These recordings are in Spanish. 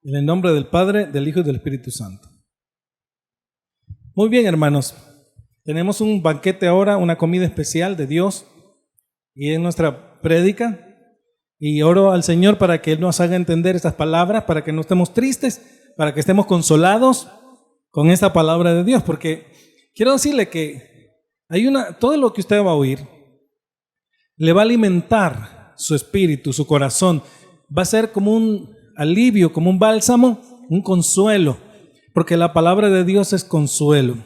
En el nombre del Padre, del Hijo y del Espíritu Santo. Muy bien, hermanos. Tenemos un banquete ahora, una comida especial de Dios. Y es nuestra prédica. Y oro al Señor para que Él nos haga entender estas palabras, para que no estemos tristes, para que estemos consolados con esta palabra de Dios. Porque quiero decirle que todo lo que usted va a oír le va a alimentar su espíritu, su corazón. Va a ser como un alivio, como un bálsamo, un consuelo, porque la palabra de Dios es consuelo.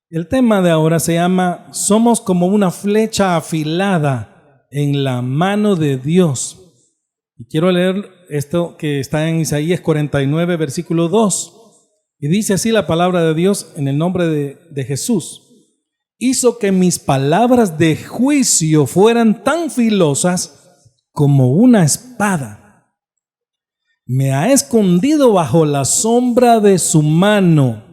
El tema de ahora se llama somos como una flecha afilada en la mano de Dios. Y quiero leer esto que está en Isaías 49, versículo 2. Y dice así la palabra de Dios en el nombre de Jesús. Hizo que mis palabras de juicio fueran tan filosas como una espada. Me ha escondido bajo la sombra de su mano.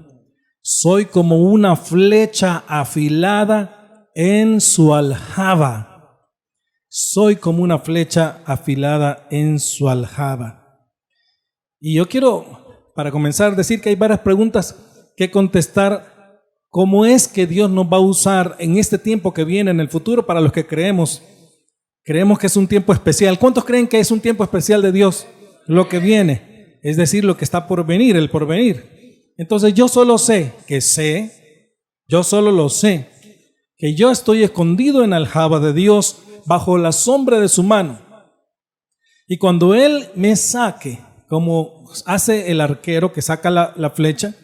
Soy como una flecha afilada en su aljaba. Soy como una flecha afilada en su aljaba. Y yo quiero, para comenzar, decir que hay varias preguntas que contestar. ¿Cómo es que Dios nos va a usar en este tiempo que viene, en el futuro, para los que creemos? Creemos que es un tiempo especial. ¿Cuántos creen que es un tiempo especial de Dios? Lo que viene, es decir, lo que está por venir, el porvenir. Entonces yo solo sé, yo solo lo sé, que yo estoy escondido en la aljaba de Dios, bajo la sombra de su mano. Y cuando Él me saque, como hace el arquero que saca la flecha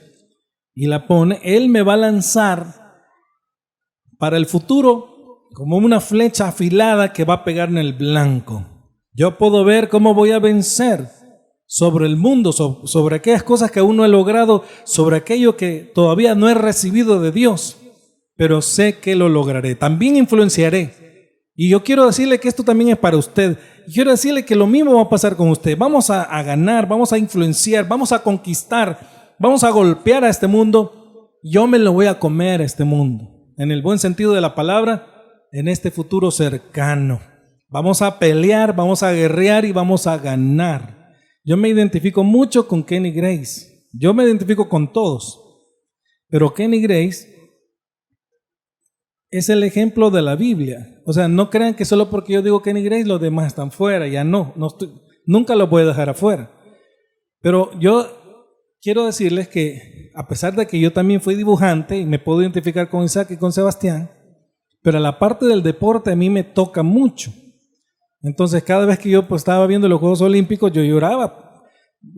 y la pone, Él me va a lanzar para el futuro como una flecha afilada que va a pegar en el blanco. Yo puedo ver cómo voy a vencer sobre el mundo, sobre aquellas cosas que aún no he logrado, sobre aquello que todavía no he recibido de Dios, pero sé que lo lograré. También influenciaré. Y yo quiero decirle que esto también es para usted. Quiero decirle que lo mismo va a pasar con usted. Vamos a ganar, vamos a influenciar, vamos a conquistar, vamos a golpear a este mundo. Yo me lo voy a comer a este mundo, en el buen sentido de la palabra, en este futuro cercano. Vamos a pelear, vamos a guerrear y vamos a ganar. Yo me identifico mucho con Kenny Grace. Yo me identifico con todos. Pero Kenny Grace es el ejemplo de la Biblia. O sea, no crean que solo porque yo digo Kenny Grace los demás están fuera. Ya no nunca los voy a dejar afuera. Pero yo quiero decirles que a pesar de que yo también fui dibujante y me puedo identificar con Isaac y con Sebastián, pero la parte del deporte a mí me toca mucho. Entonces cada vez que yo estaba viendo los Juegos Olímpicos yo lloraba.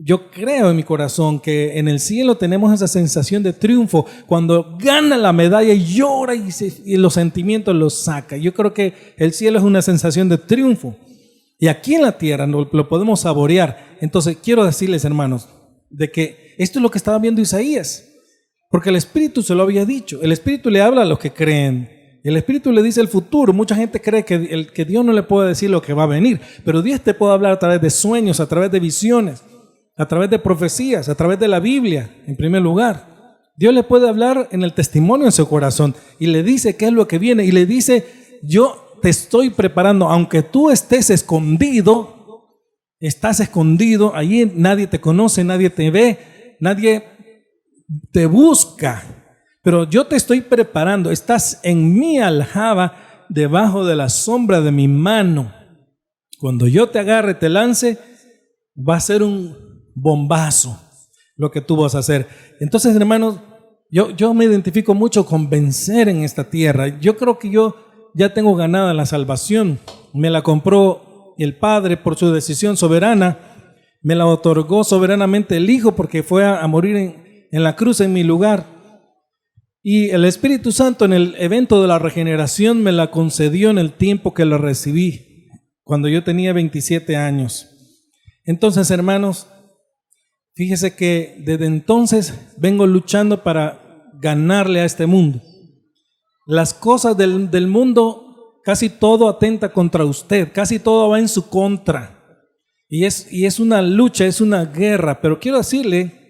Yo creo en mi corazón que en el cielo tenemos esa sensación de triunfo cuando gana la medalla y llora y los sentimientos los saca. Yo creo que el cielo es una sensación de triunfo y aquí en la tierra lo podemos saborear. Entonces quiero decirles, hermanos, de que esto es lo que estaba viendo Isaías, porque el Espíritu se lo había dicho. El Espíritu le habla a los que creen. El Espíritu le dice el futuro. Mucha gente cree que Dios no le puede decir lo que va a venir, pero Dios te puede hablar a través de sueños, a través de visiones, a través de profecías, a través de la Biblia, en primer lugar. Dios le puede hablar en el testimonio en su corazón y le dice qué es lo que viene y le dice, yo te estoy preparando, aunque tú estés escondido, estás escondido, allí nadie te conoce, nadie te ve, nadie te busca. Pero yo te estoy preparando, estás en mi aljaba, debajo de la sombra de mi mano. Cuando yo te agarre, te lance, va a ser un bombazo lo que tú vas a hacer. Entonces, hermanos, yo me identifico mucho con vencer en esta tierra. Yo creo que yo ya tengo ganada la salvación. Me la compró el Padre por su decisión soberana. Me la otorgó soberanamente el Hijo porque fue a morir en la cruz en mi lugar. Y el Espíritu Santo en el evento de la regeneración me la concedió en el tiempo que la recibí, cuando yo tenía 27 años. Entonces, hermanos, fíjese que desde entonces vengo luchando para ganarle a este mundo. Las cosas del mundo, casi todo atenta contra usted, casi todo va en su contra. Y es una lucha, es una guerra, pero quiero decirle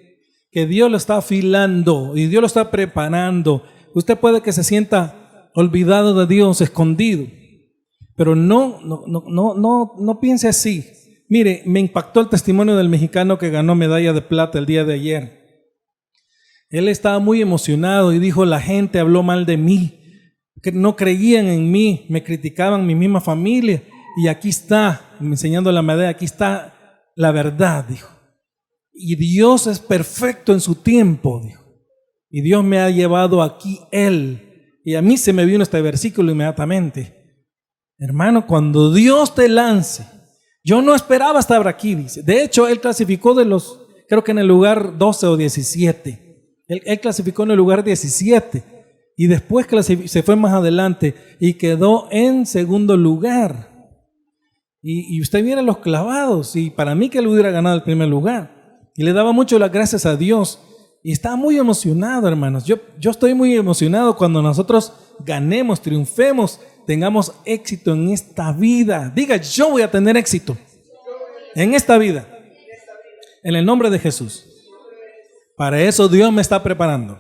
que Dios lo está afilando y Dios lo está preparando. Usted puede que se sienta olvidado de Dios, escondido, pero no piense así. Mire, me impactó el testimonio del mexicano que ganó medalla de plata el día de ayer. Él estaba muy emocionado y dijo, la gente habló mal de mí, que no creían en mí, me criticaban mi misma familia. Y aquí está, me enseñando la medalla, aquí está la verdad, dijo. Y Dios es perfecto en su tiempo, dijo. Y Dios me ha llevado aquí Él. Y a mí se me vino este versículo inmediatamente. Hermano, cuando Dios te lance, yo no esperaba estar aquí, dice. De hecho, Él clasificó creo que en el lugar 12 o 17. Él clasificó en el lugar 17. Y después se fue más adelante y quedó en segundo lugar. Y usted viene a los clavados, y para mí que él hubiera ganado el primer lugar. Y le daba mucho las gracias a Dios. Y estaba muy emocionado, hermanos. Yo estoy muy emocionado cuando nosotros ganemos, triunfemos, tengamos éxito en esta vida. Diga, yo voy a tener éxito en esta vida. En el nombre de Jesús. Para eso Dios me está preparando.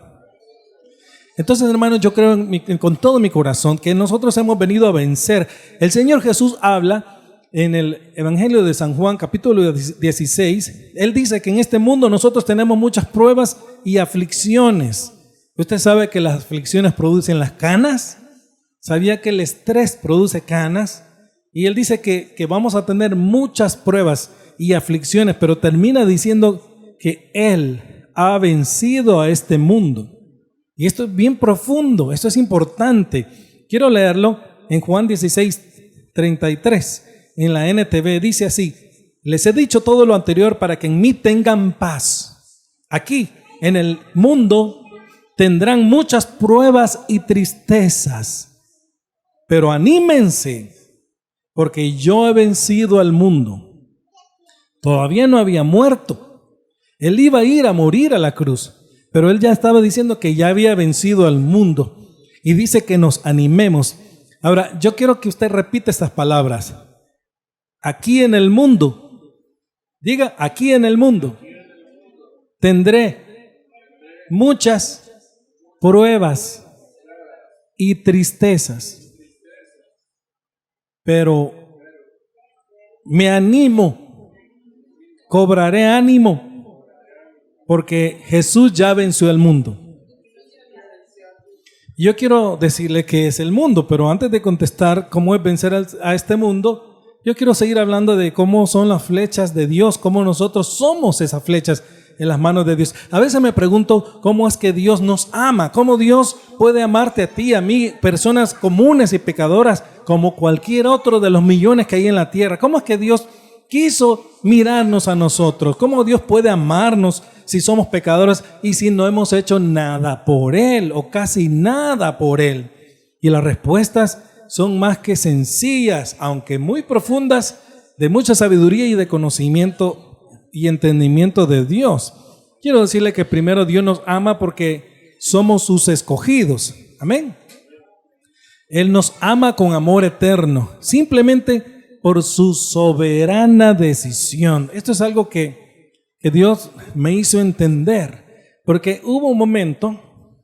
Entonces, hermanos, yo creo con todo mi corazón que nosotros hemos venido a vencer. El Señor Jesús habla en el Evangelio de San Juan, capítulo 16, Él dice que en este mundo nosotros tenemos muchas pruebas y aflicciones. ¿Usted sabe que las aflicciones producen las canas? ¿Sabía que el estrés produce canas? Y Él dice que vamos a tener muchas pruebas y aflicciones, pero termina diciendo que Él ha vencido a este mundo. Y esto es bien profundo, esto es importante. Quiero leerlo en Juan 16, 33. En la NTV dice así: les he dicho todo lo anterior para que en mí tengan paz. Aquí, en el mundo, tendrán muchas pruebas y tristezas, pero anímense, porque yo he vencido al mundo. Todavía no había muerto. Él iba a ir a morir a la cruz, pero él ya estaba diciendo que ya había vencido al mundo. Y dice que nos animemos. Ahora, yo quiero que usted repita estas palabras. Aquí en el mundo, diga, aquí en el mundo tendré muchas pruebas y tristezas, pero me animo, cobraré ánimo, porque Jesús ya venció el mundo. Yo quiero decirle qué es el mundo, pero antes de contestar cómo es vencer a este mundo, yo quiero seguir hablando de cómo son las flechas de Dios, cómo nosotros somos esas flechas en las manos de Dios. A veces me pregunto cómo es que Dios nos ama, cómo Dios puede amarte a ti, a mí, personas comunes y pecadoras, como cualquier otro de los millones que hay en la tierra. ¿Cómo es que Dios quiso mirarnos a nosotros? ¿Cómo Dios puede amarnos si somos pecadores y si no hemos hecho nada por Él o casi nada por Él? Y las respuestas son más que sencillas, aunque muy profundas, de mucha sabiduría y de conocimiento y entendimiento de Dios. Quiero decirle que primero Dios nos ama porque somos sus escogidos. Amén. Él nos ama con amor eterno, simplemente por su soberana decisión. Esto es algo que Dios me hizo entender, porque hubo un momento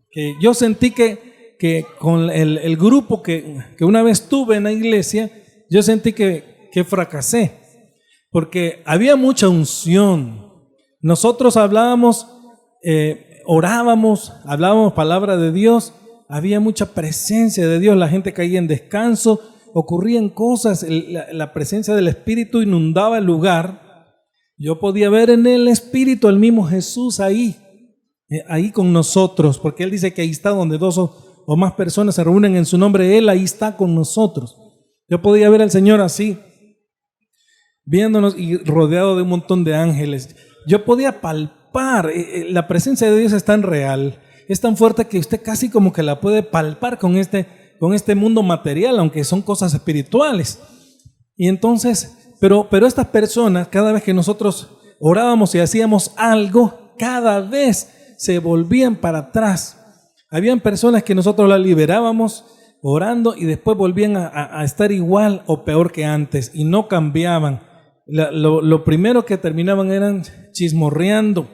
que yo sentí que con el grupo que una vez tuve en la iglesia, yo sentí que fracasé, porque había mucha unción. Nosotros hablábamos, orábamos, hablábamos palabra de Dios, había mucha presencia de Dios, la gente caía en descanso, ocurrían cosas, la presencia del Espíritu inundaba el lugar. Yo podía ver en el Espíritu al mismo Jesús ahí con nosotros, porque Él dice que ahí está donde dos o más personas se reúnen en su nombre, Él ahí está con nosotros. Yo podía ver al Señor así, viéndonos y rodeado de un montón de ángeles. Yo podía palpar, la presencia de Dios es tan real, es tan fuerte que usted casi como que la puede palpar con este mundo material, aunque son cosas espirituales. Y entonces, pero estas personas, cada vez que nosotros orábamos y hacíamos algo, cada vez se volvían para atrás. Habían personas que nosotros las liberábamos orando y después volvían a estar igual o peor que antes y no cambiaban. Lo primero que terminaban eran chismorreando.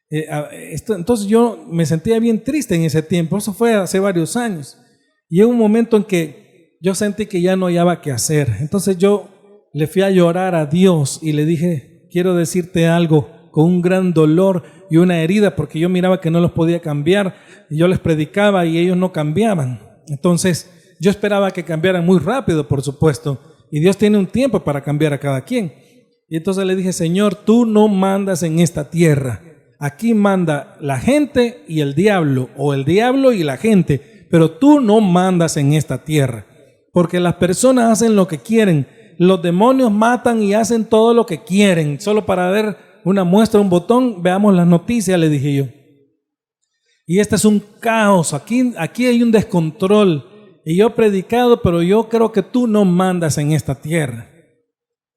Entonces yo me sentía bien triste en ese tiempo. Eso fue hace varios años. Y hubo un momento en que yo sentí que ya no hallaba qué hacer. Entonces yo le fui a llorar a Dios y le dije, quiero decirte algo, con un gran dolor y una herida, porque yo miraba que no los podía cambiar, y yo les predicaba y ellos no cambiaban. Entonces yo esperaba que cambiaran muy rápido, por supuesto, y Dios tiene un tiempo para cambiar a cada quien. Y entonces le dije, Señor, tú no mandas en esta tierra, aquí manda la gente y el diablo, o el diablo y la gente, pero tú no mandas en esta tierra, porque las personas hacen lo que quieren, los demonios matan y hacen todo lo que quieren, solo para ver una muestra, un botón, veamos las noticias, le dije yo. Y este es un caos, aquí hay un descontrol, y yo he predicado, pero yo creo que tú no mandas en esta tierra.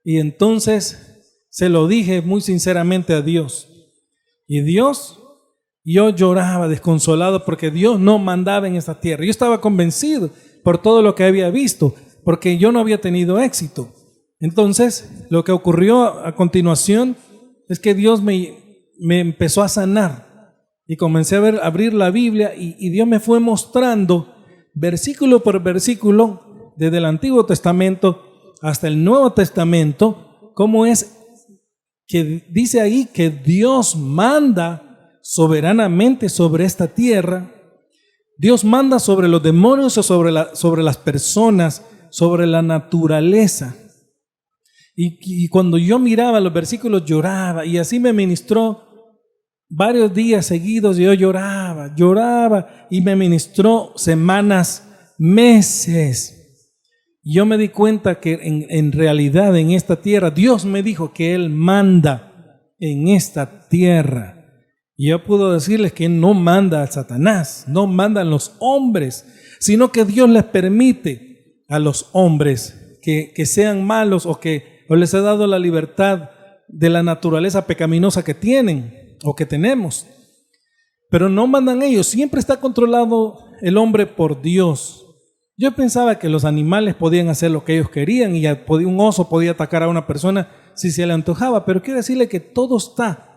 Y entonces se lo dije muy sinceramente a Dios. Y Dios, yo lloraba desconsolado porque Dios no mandaba en esta tierra. Yo estaba convencido por todo lo que había visto, porque yo no había tenido éxito. Entonces, lo que ocurrió a continuación es que Dios me empezó a sanar y comencé a abrir la Biblia y Dios me fue mostrando versículo por versículo desde el Antiguo Testamento hasta el Nuevo Testamento, cómo es que dice ahí que Dios manda soberanamente sobre esta tierra. Dios manda sobre los demonios o sobre las personas, sobre la naturaleza. Y cuando yo miraba los versículos lloraba, y así me ministró varios días seguidos. Yo lloraba y me ministró semanas, meses. Yo me di cuenta que en realidad en esta tierra Dios me dijo que Él manda en esta tierra. Y yo puedo decirles que no manda a Satanás, no mandan los hombres, sino que Dios les permite a los hombres que sean malos o les ha dado la libertad de la naturaleza pecaminosa que tienen o que tenemos. Pero no mandan ellos, siempre está controlado el hombre por Dios. Yo pensaba que los animales podían hacer lo que ellos querían y un oso podía atacar a una persona si se le antojaba, pero quiero decirle que todo está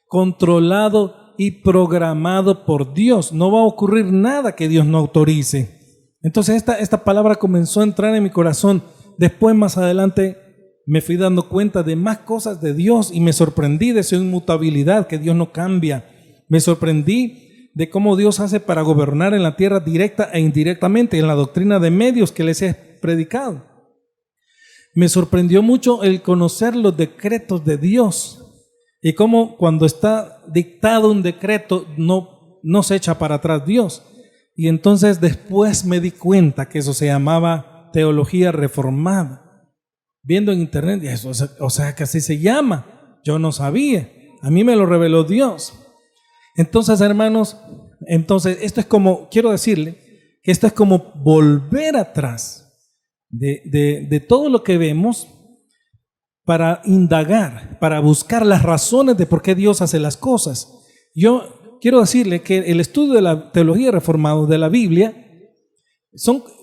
controlado y programado por Dios. No va a ocurrir nada que Dios no autorice. Entonces esta palabra comenzó a entrar en mi corazón. Después, más adelante, me fui dando cuenta de más cosas de Dios y me sorprendí de su inmutabilidad, que Dios no cambia. Me sorprendí de cómo Dios hace para gobernar en la tierra directa e indirectamente, en la doctrina de medios que les he predicado. Me sorprendió mucho el conocer los decretos de Dios y cómo cuando está dictado un decreto no se echa para atrás Dios. Y entonces después me di cuenta que eso se llamaba teología reformada. Viendo en internet, eso, o sea que así se llama. Yo no sabía, a mí me lo reveló Dios. Entonces, hermanos, esto es como, quiero decirle que esto es como volver atrás de todo lo que vemos para indagar, para buscar las razones de por qué Dios hace las cosas. Yo quiero decirle que el estudio de la teología reformada de la Biblia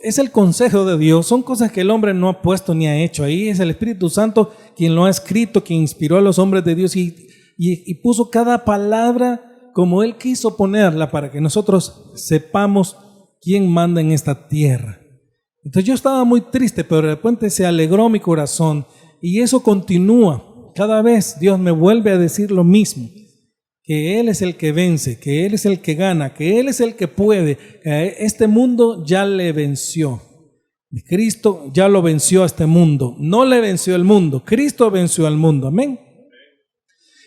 es el consejo de Dios, son cosas que el hombre no ha puesto ni ha hecho. Ahí es el Espíritu Santo quien lo ha escrito, quien inspiró a los hombres de Dios y puso cada palabra como Él quiso ponerla para que nosotros sepamos quién manda en esta tierra. Entonces yo estaba muy triste, pero de repente se alegró mi corazón y eso continúa. Cada vez Dios me vuelve a decir lo mismo, que Él es el que vence, que Él es el que gana, que Él es el que puede. Este mundo ya le venció. Cristo ya lo venció a este mundo. No le venció el mundo, Cristo venció al mundo. Amén.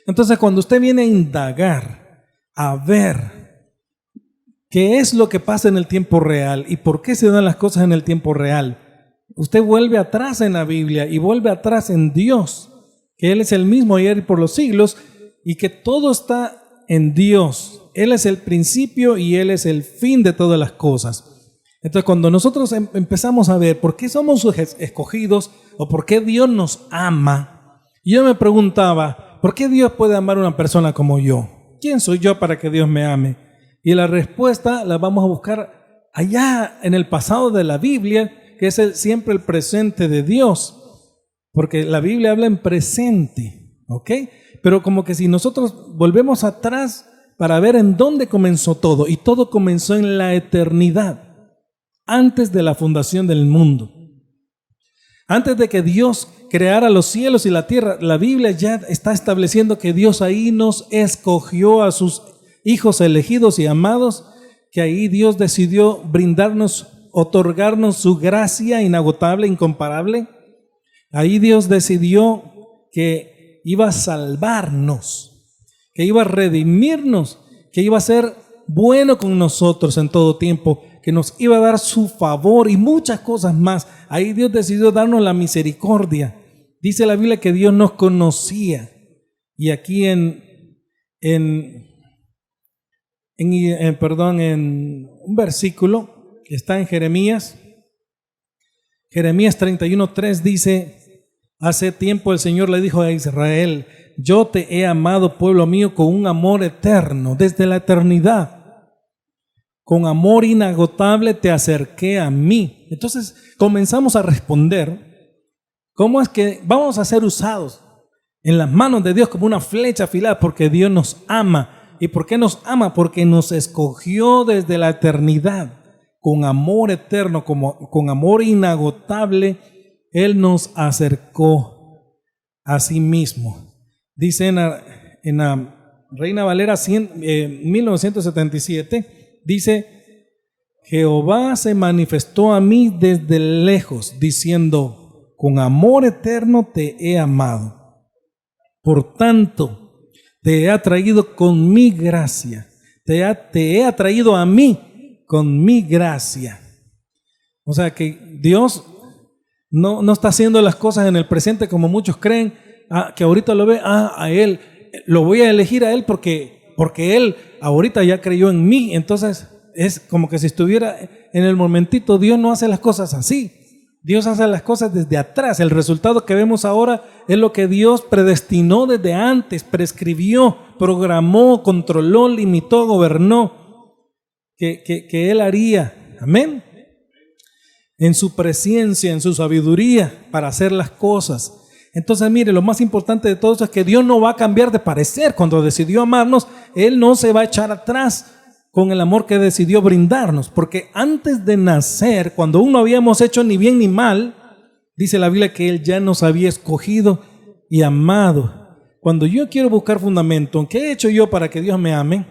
Entonces cuando usted viene a indagar, a ver qué es lo que pasa en el tiempo real y por qué se dan las cosas en el tiempo real, usted vuelve atrás en la Biblia y vuelve atrás en Dios, que Él es el mismo ayer y por los siglos, y que todo está en Dios. Él es el principio y Él es el fin de todas las cosas. Entonces cuando nosotros empezamos a ver por qué somos escogidos o por qué Dios nos ama, yo me preguntaba, ¿por qué Dios puede amar a una persona como yo? ¿Quién soy yo para que Dios me ame? Y la respuesta la vamos a buscar allá en el pasado de la Biblia, que es siempre el presente de Dios, porque la Biblia habla en presente, ¿ok? Pero como que si nosotros volvemos atrás para ver en dónde comenzó todo, y todo comenzó en la eternidad, antes de la fundación del mundo. Antes de que Dios creara los cielos y la tierra, la Biblia ya está estableciendo que Dios ahí nos escogió a sus hijos elegidos y amados, que ahí Dios decidió brindarnos, otorgarnos su gracia inagotable, incomparable. Ahí Dios decidió que iba a salvarnos, que iba a redimirnos, que iba a ser bueno con nosotros en todo tiempo, que nos iba a dar su favor y muchas cosas más. Ahí Dios decidió darnos la misericordia. Dice la Biblia que Dios nos conocía. Y aquí en un versículo que está en Jeremías 31:3 dice: hace tiempo el Señor le dijo a Israel: yo te he amado, pueblo mío, con un amor eterno, desde la eternidad. Con amor inagotable te acerqué a mí. Entonces comenzamos a responder: ¿cómo es que vamos a ser usados en las manos de Dios como una flecha afilada? Porque Dios nos ama. ¿Y por qué nos ama? Porque nos escogió desde la eternidad. Con amor eterno, con amor inagotable, Él nos acercó a sí mismo. Dice en la Reina Valera 1977, dice: Jehová se manifestó a mí desde lejos, diciendo: con amor eterno te he amado. Por tanto, te he atraído con mi gracia. Te he atraído a mí con mi gracia. O sea que Dios no está haciendo las cosas en el presente como muchos creen, que ahorita lo ve, a Él, lo voy a elegir a Él porque Él ahorita ya creyó en mí. Entonces es como que si estuviera en el momentito. Dios no hace las cosas así. Dios hace las cosas desde atrás. El resultado que vemos ahora es lo que Dios predestinó desde antes, prescribió, programó, controló, limitó, gobernó, que Él haría. Amén. En su presencia, en su sabiduría para hacer las cosas. Entonces, mire, lo más importante de todo eso es que Dios no va a cambiar de parecer. Cuando decidió amarnos, Él no se va a echar atrás con el amor que decidió brindarnos. Porque antes de nacer, cuando aún no habíamos hecho ni bien ni mal, dice la Biblia que Él ya nos había escogido y amado. Cuando yo quiero buscar fundamento, ¿qué he hecho yo para que Dios me ame?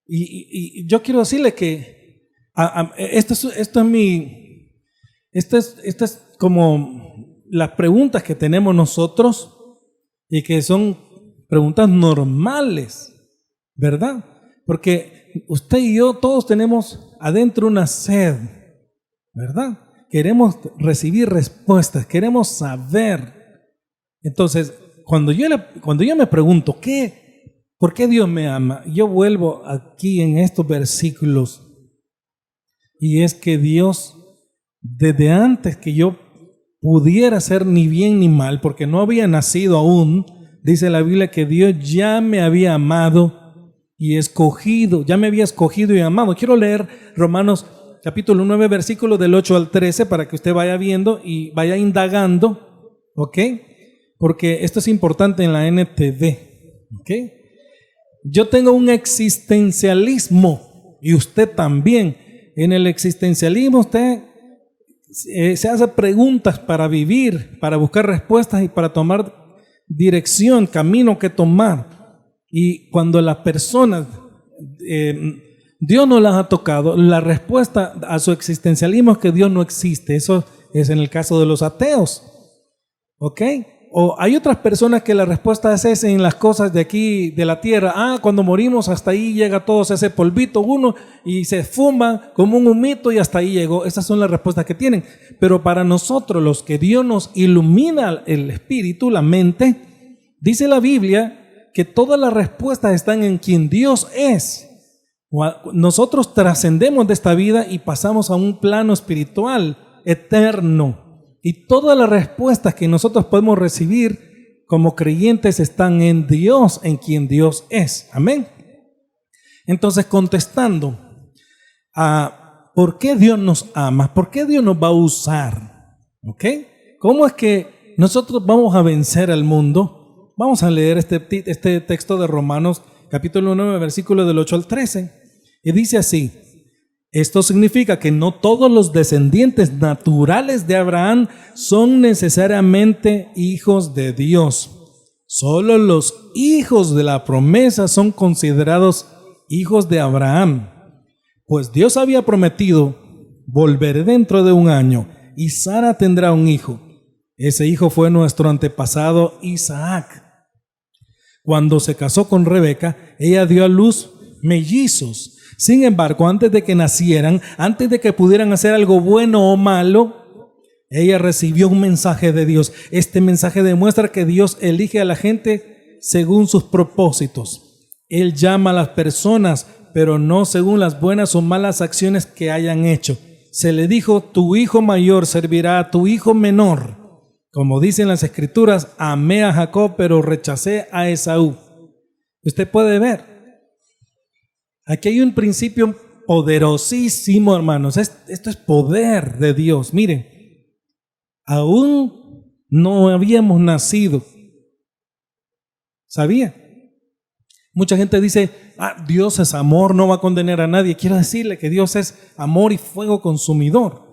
Y yo quiero decirle que esto es como las preguntas que tenemos nosotros y que son preguntas normales, ¿verdad? Porque usted y yo todos tenemos adentro una sed, ¿verdad? Queremos recibir respuestas, queremos saber. Entonces, cuando yo me pregunto, ¿por qué Dios me ama? Yo vuelvo aquí en estos versículos, y es que Dios, desde antes que yo pudiera ser ni bien ni mal, porque no había nacido aún, dice la Biblia que Dios ya me había amado y escogido, ya me había escogido y amado. Quiero leer Romanos capítulo 9, versículos del 8 al 13 para que usted vaya viendo y vaya indagando, ¿ok? Porque esto es importante en la NTV, ¿ok? Yo tengo un existencialismo y usted también. En el existencialismo usted se hace preguntas para vivir, para buscar respuestas y para tomar dirección, camino que tomar. Y cuando las personas, Dios no las ha tocado, la respuesta a su existencialismo es que Dios no existe. Eso es en el caso de los ateos, ¿ok? O hay otras personas que la respuesta es esa en las cosas de aquí, de la tierra. Cuando morimos hasta ahí llega todo ese polvito uno y se fuma como un humito y hasta ahí llegó. Esas son las respuestas que tienen. Pero para nosotros, los que Dios nos ilumina el espíritu, la mente, dice la Biblia que todas las respuestas están en quien Dios es. Nosotros trascendemos de esta vida y pasamos a un plano espiritual eterno. Y todas las respuestas que nosotros podemos recibir como creyentes están en Dios, en quien Dios es. Amén. Entonces, contestando a por qué Dios nos ama, por qué Dios nos va a usar, ¿ok? ¿Cómo es que nosotros vamos a vencer al mundo? Vamos a leer este texto de Romanos, capítulo 9, versículo del 8 al 13. Y dice así: Esto significa que no todos los descendientes naturales de Abraham son necesariamente hijos de Dios. Solo los hijos de la promesa son considerados hijos de Abraham. Pues Dios había prometido: volveré dentro de 1 año y Sara tendrá un hijo. Ese hijo fue nuestro antepasado Isaac. Cuando se casó con Rebeca, ella dio a luz mellizos. Sin embargo, antes de que nacieran, antes de que pudieran hacer algo bueno o malo, ella recibió un mensaje de Dios. Este mensaje demuestra que Dios elige a la gente según sus propósitos. Él llama a las personas, pero no según las buenas o malas acciones que hayan hecho. Se le dijo: tu hijo mayor servirá a tu hijo menor. Como dicen las Escrituras, amé a Jacob, pero rechacé a Esaú. Usted puede ver. Aquí hay un principio poderosísimo, hermanos. Esto es poder de Dios. Miren, aún no habíamos nacido. ¿Sabía? Mucha gente dice: Dios es amor, no va a condenar a nadie. Quiero decirle que Dios es amor y fuego consumidor.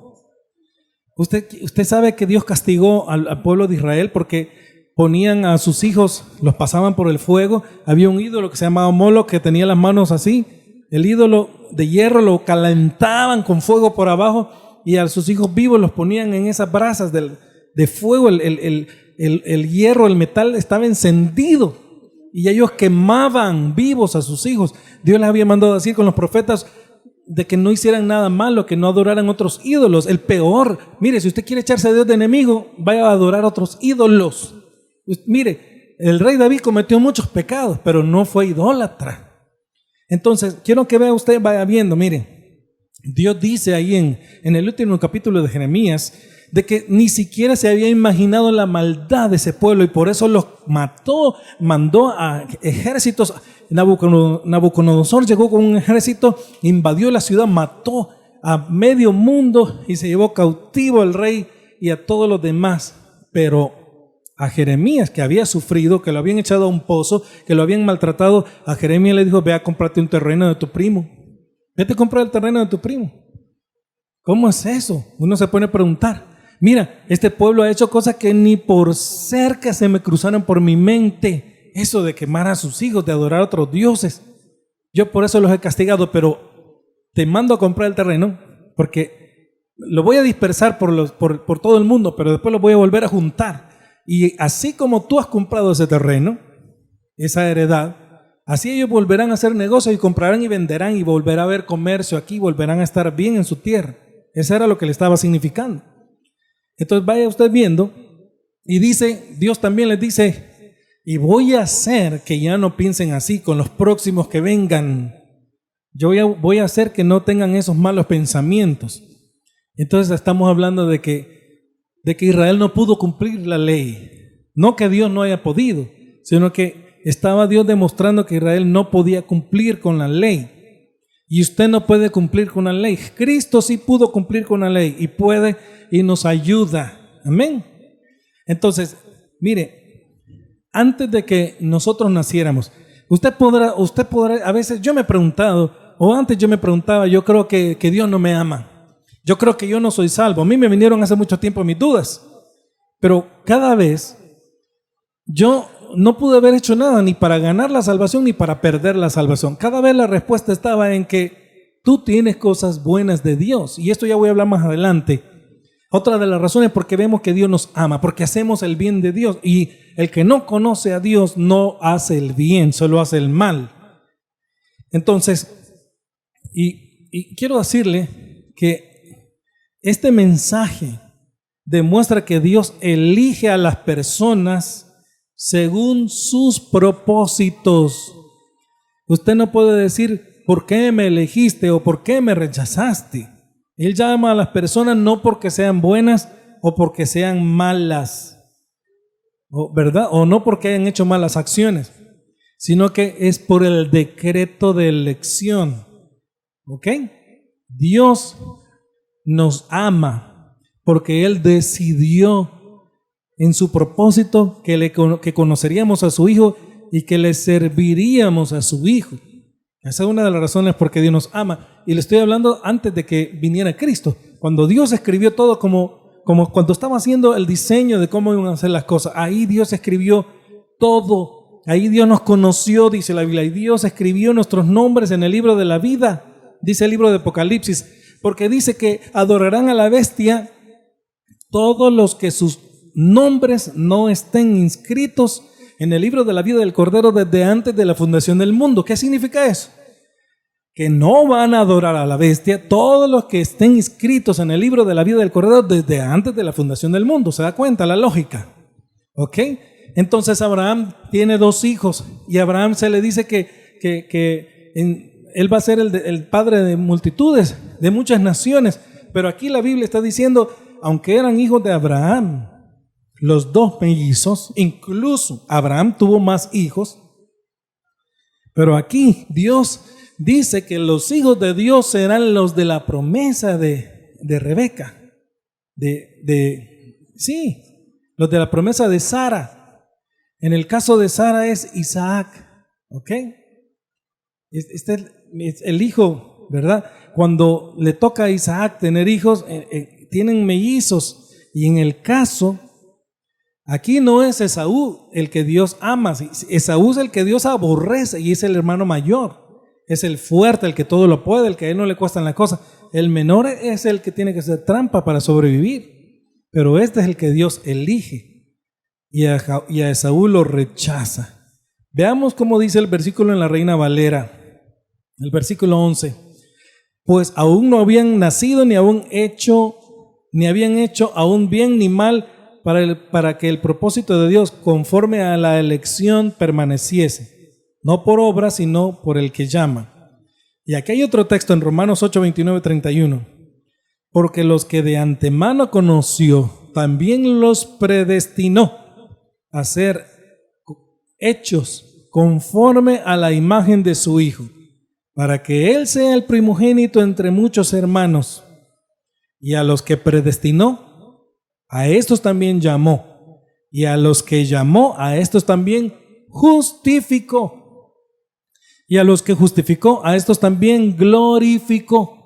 Usted sabe que Dios castigó al pueblo de Israel porque ponían a sus hijos, los pasaban por el fuego. Había un ídolo que se llamaba Moloch que tenía las manos así. El ídolo de hierro lo calentaban con fuego por abajo y a sus hijos vivos los ponían en esas brasas de fuego. El hierro, el metal estaba encendido y ellos quemaban vivos a sus hijos. Dios les había mandado decir con los profetas de que no hicieran nada malo, que no adoraran otros ídolos. El peor, mire, si usted quiere echarse a Dios de enemigo, vaya a adorar otros ídolos. Mire, el rey David cometió muchos pecados, pero no fue idólatra. Entonces, quiero que vea usted, vaya viendo, mire, Dios dice ahí en el último capítulo de Jeremías, de que ni siquiera se había imaginado la maldad de ese pueblo y por eso los mató, mandó a ejércitos. Nabucodonosor llegó con un ejército, invadió la ciudad, mató a medio mundo y se llevó cautivo al rey y a todos los demás. Pero a Jeremías, que había sufrido, que lo habían echado a un pozo, que lo habían maltratado, a Jeremías le dijo: ve a comprarte un terreno de tu primo. Vete a comprar el terreno de tu primo. ¿Cómo es eso? Uno se pone a preguntar. Mira, este pueblo ha hecho cosas que ni por cerca se me cruzaron por mi mente. Eso de quemar a sus hijos, de adorar a otros dioses. Yo por eso los he castigado, pero te mando a comprar el terreno porque lo voy a dispersar por todo el mundo, pero después lo voy a volver a juntar. Y así como tú has comprado ese terreno, esa heredad, así ellos volverán a hacer negocios y comprarán y venderán y volverá a haber comercio aquí, volverán a estar bien en su tierra. Eso era lo que le estaba significando. Entonces vaya usted viendo y dice, Dios también les dice: y voy a hacer que ya no piensen así con los próximos que vengan. Yo voy a hacer que no tengan esos malos pensamientos. Entonces estamos hablando de que Israel no pudo cumplir la ley. No que Dios no haya podido, sino que estaba Dios demostrando que Israel no podía cumplir con la ley. Y usted no puede cumplir con la ley. Cristo sí pudo cumplir con la ley y puede y nos ayuda. Amén. Entonces, mire, antes de que nosotros naciéramos, usted podrá, a veces yo me he preguntado, o antes yo me preguntaba, yo creo que Dios no me ama. Yo creo que yo no soy salvo. A mí me vinieron hace mucho tiempo mis dudas. Pero cada vez yo no pude haber hecho nada ni para ganar la salvación ni para perder la salvación. Cada vez la respuesta estaba en que tú tienes cosas buenas de Dios. Y esto ya voy a hablar más adelante. Otra de las razones es porque vemos que Dios nos ama, porque hacemos el bien de Dios. Y el que no conoce a Dios no hace el bien, solo hace el mal. Entonces, y quiero decirle que este mensaje demuestra que Dios elige a las personas según sus propósitos. Usted no puede decir: ¿por qué me elegiste o por qué me rechazaste? Él llama a las personas no porque sean buenas o porque sean malas, ¿verdad? O no porque hayan hecho malas acciones, sino que es por el decreto de elección. ¿Ok? Dios nos ama porque Él decidió en su propósito que conoceríamos a su Hijo y que le serviríamos a su Hijo, Esa es una de las razones por qué Dios nos ama. Y le estoy hablando antes de que viniera Cristo. Cuando Dios escribió todo como cuando estaba haciendo el diseño de cómo iban a hacer las cosas. Ahí Dios escribió todo. Ahí Dios nos conoció, dice la Biblia. Y Dios escribió nuestros nombres en el libro de la vida, dice el libro de Apocalipsis. Porque dice que adorarán a la bestia todos los que sus nombres no estén inscritos en el libro de la vida del Cordero desde antes de la fundación del mundo. ¿Qué significa eso? Que no van a adorar a la bestia todos los que estén inscritos en el libro de la vida del Cordero desde antes de la fundación del mundo. ¿Se da cuenta la lógica? ¿Ok? Entonces Abraham tiene 2 hijos y a Abraham se le dice que él va a ser el padre de multitudes, de muchas naciones. Pero aquí la Biblia está diciendo, aunque eran hijos de Abraham, los 2 mellizos, incluso Abraham tuvo más hijos, pero aquí Dios dice que los hijos de Dios serán los de la promesa de Rebeca, sí, los de la promesa de Sara. En el caso de Sara es Isaac, ¿ok? Este es el hijo, ¿verdad? Cuando le toca a Isaac tener hijos, tienen mellizos, y en el caso aquí no es Esaú el que Dios ama. Esaú es el que Dios aborrece y es el hermano mayor. Es el fuerte, el que todo lo puede, el que a él no le cuestan las cosas. El menor es el que tiene que hacer trampa para sobrevivir. Pero este es el que Dios elige y a Esaú lo rechaza. Veamos cómo dice el versículo en la Reina Valera. El versículo 11. Pues aún no habían nacido ni habían hecho aún bien ni mal para que el propósito de Dios conforme a la elección permaneciese, no por obra, sino por el que llama. Y aquí hay otro texto en Romanos 8, 29, 31. Porque los que de antemano conoció, también los predestinó a ser hechos conforme a la imagen de su Hijo, para que Él sea el primogénito entre muchos hermanos. Y a los que predestinó, a estos también llamó, y a los que llamó, a estos también justificó, y a los que justificó, a estos también glorificó.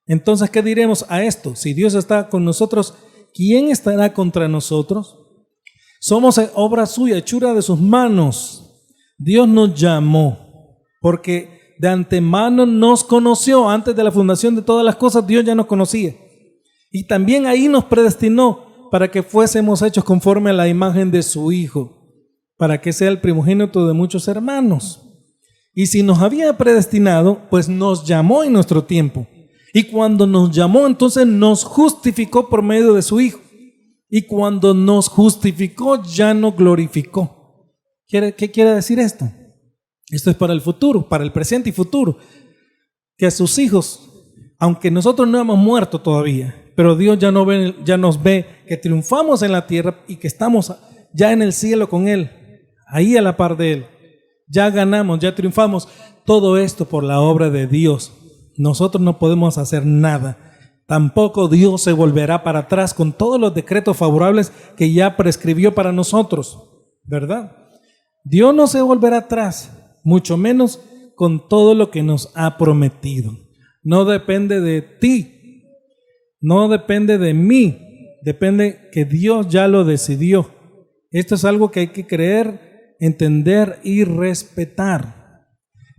Entonces, ¿qué diremos a esto? Si Dios está con nosotros, ¿quién estará contra nosotros? Somos obra suya, hechura de sus manos. Dios nos llamó, porque de antemano nos conoció. Antes de la fundación de todas las cosas, Dios ya nos conocía. Y también ahí nos predestinó para que fuésemos hechos conforme a la imagen de su Hijo, para que sea el primogénito de muchos hermanos. Y si nos había predestinado, pues nos llamó en nuestro tiempo. Y cuando nos llamó, entonces nos justificó por medio de su Hijo. Y cuando nos justificó, ya nos glorificó. ¿Qué quiere decir esto? Esto es para el futuro, para el presente y futuro. Que a sus hijos, aunque nosotros no hemos muerto todavía, pero Dios ya nos ve que triunfamos en la tierra y que estamos ya en el cielo con Él, ahí a la par de Él. Ya ganamos, ya triunfamos. Todo esto por la obra de Dios. Nosotros no podemos hacer nada. Tampoco Dios se volverá para atrás con todos los decretos favorables que ya prescribió para nosotros, ¿verdad? Dios no se volverá atrás, mucho menos con todo lo que nos ha prometido. No depende de ti. No depende de mí, depende que Dios ya lo decidió. Esto es algo que hay que creer, entender y respetar.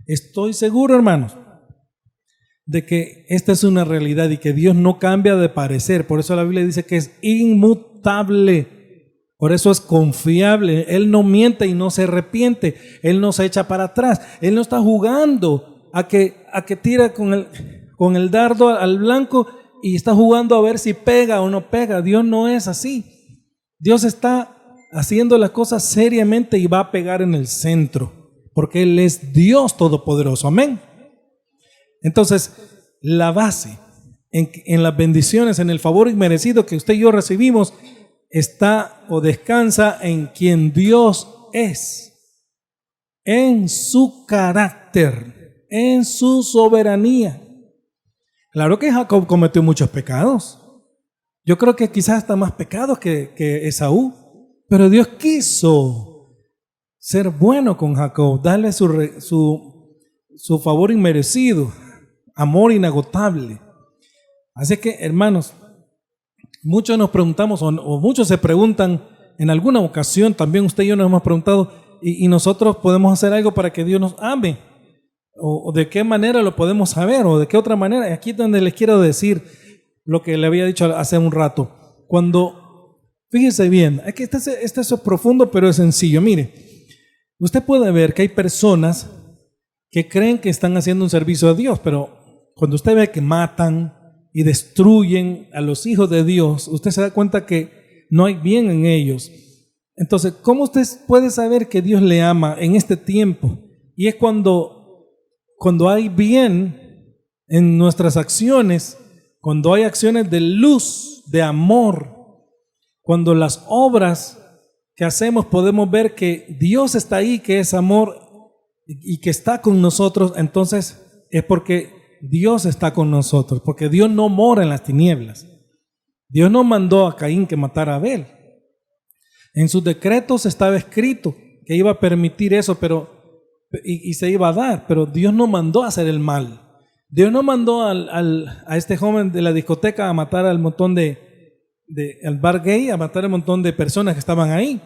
Estoy seguro, hermanos, de que esta es una realidad y que Dios no cambia de parecer. Por eso la Biblia dice que es inmutable. Por eso es confiable. Él no miente y no se arrepiente. Él no se echa para atrás. Él no está jugando a que tira con el dardo al blanco y está jugando a ver si pega o no pega. Dios no es así. Dios está haciendo las cosas seriamente y va a pegar en el centro, porque Él es Dios todopoderoso. Amén. Entonces, la base en las bendiciones, en el favor inmerecido que usted y yo recibimos, está o descansa en quien Dios es, en su carácter, en su soberanía. Claro que Jacob cometió muchos pecados. Yo creo que quizás hasta más pecados que Esaú. Pero Dios quiso ser bueno con Jacob, darle su favor inmerecido, amor inagotable. Así que, hermanos, muchos nos preguntamos, o muchos se preguntan, en alguna ocasión también usted y yo nos hemos preguntado, y nosotros podemos hacer algo para que Dios nos ame, o de qué manera lo podemos saber, o de qué otra manera. Aquí es donde les quiero decir lo que le había dicho hace un rato. Cuando, fíjese bien, es que este es profundo, pero es sencillo. Mire, usted puede ver que hay personas que creen que están haciendo un servicio a Dios, pero cuando usted ve que matan y destruyen a los hijos de Dios, usted se da cuenta que no hay bien en ellos. Entonces, ¿cómo usted puede saber que Dios le ama en este tiempo? Y es cuando hay bien en nuestras acciones, cuando hay acciones de luz, de amor, cuando las obras que hacemos podemos ver que Dios está ahí, que es amor y que está con nosotros, entonces es porque Dios está con nosotros, porque Dios no mora en las tinieblas. Dios no mandó a Caín que matara a Abel. En sus decretos estaba escrito que iba a permitir eso, y se iba a dar, pero Dios no mandó a hacer el mal. Dios no mandó a este joven de la discoteca a matar al montón al bar gay, a matar al montón de personas que estaban ahí.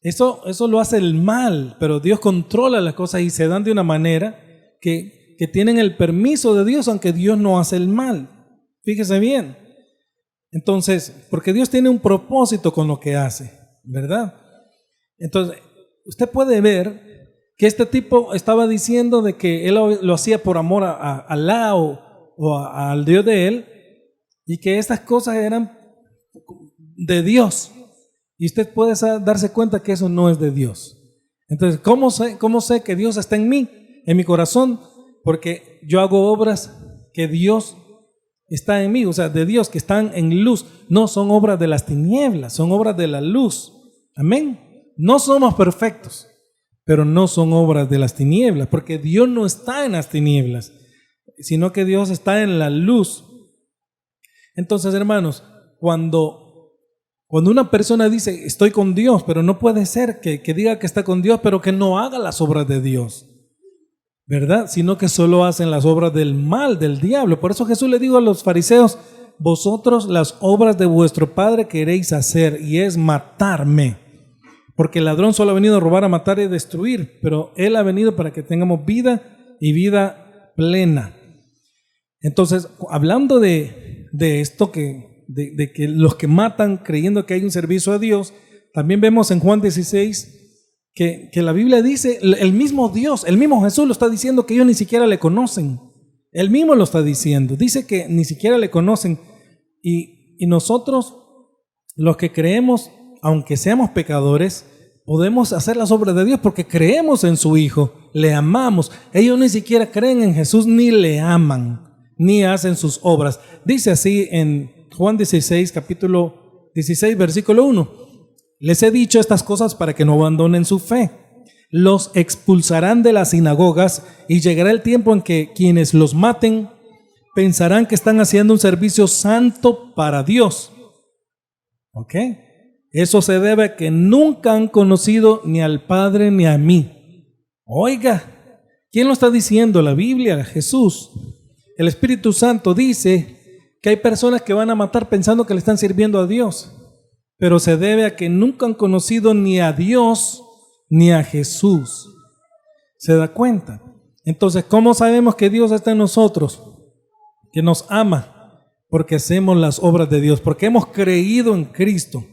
Eso lo hace el mal, pero Dios controla las cosas y se dan de una manera que tienen el permiso de Dios, aunque Dios no hace el mal. Fíjese bien. Entonces, porque Dios tiene un propósito con lo que hace, ¿verdad? Entonces, usted puede ver que este tipo estaba diciendo de que él lo hacía por amor a Alá o al Dios de él, y que estas cosas eran de Dios. Y usted puede darse cuenta que eso no es de Dios. Entonces, ¿cómo sé que Dios está en mí, en mi corazón? Porque yo hago obras que Dios está en mí, o sea, de Dios, que están en luz. No son obras de las tinieblas, son obras de la luz. Amén. No somos perfectos, pero no son obras de las tinieblas, porque Dios no está en las tinieblas, sino que Dios está en la luz. Entonces, hermanos, cuando una persona dice estoy con Dios, pero no puede ser que diga que está con Dios, pero que no haga las obras de Dios, ¿verdad? Sino que solo hacen las obras del mal, del diablo. Por eso Jesús le dijo a los fariseos: vosotros las obras de vuestro padre queréis hacer, y es matarme. Porque el ladrón solo ha venido a robar, a matar y a destruir, pero Él ha venido para que tengamos vida y vida plena. Entonces, hablando de esto, de que los que matan creyendo que hay un servicio a Dios, también vemos en Juan 16 que la Biblia dice, el mismo Dios, el mismo Jesús lo está diciendo, que ellos ni siquiera le conocen. Él mismo lo está diciendo, dice que ni siquiera le conocen. Y nosotros, los que creemos, aunque seamos pecadores, podemos hacer las obras de Dios porque creemos en su Hijo, le amamos. Ellos ni siquiera creen en Jesús, ni le aman, ni hacen sus obras. Dice así en Juan 16, capítulo 16, versículo 1. Les he dicho estas cosas para que no abandonen su fe. Los expulsarán de las sinagogas y llegará el tiempo en que quienes los maten pensarán que están haciendo un servicio santo para Dios. ¿Ok? Eso se debe a que nunca han conocido ni al Padre ni a mí. Oiga, ¿quién lo está diciendo? La Biblia, Jesús. El Espíritu Santo dice que hay personas que van a matar pensando que le están sirviendo a Dios, pero se debe a que nunca han conocido ni a Dios ni a Jesús. ¿Se da cuenta? Entonces, ¿cómo sabemos que Dios está en nosotros? Que nos ama, porque hacemos las obras de Dios, porque hemos creído en Cristo.